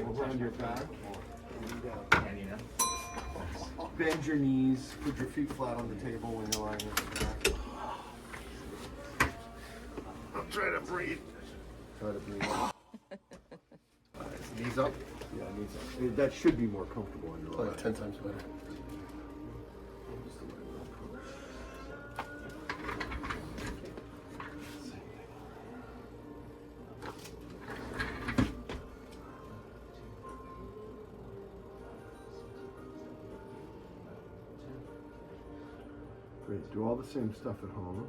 Around your back. Bend your knees. Put your feet flat on the table when you're lying on your back. I'm trying to breathe. Try to breathe. Knees up? Yeah, knees up. That should be more comfortable on your Like 10 times better. Great. Do all the same stuff at home.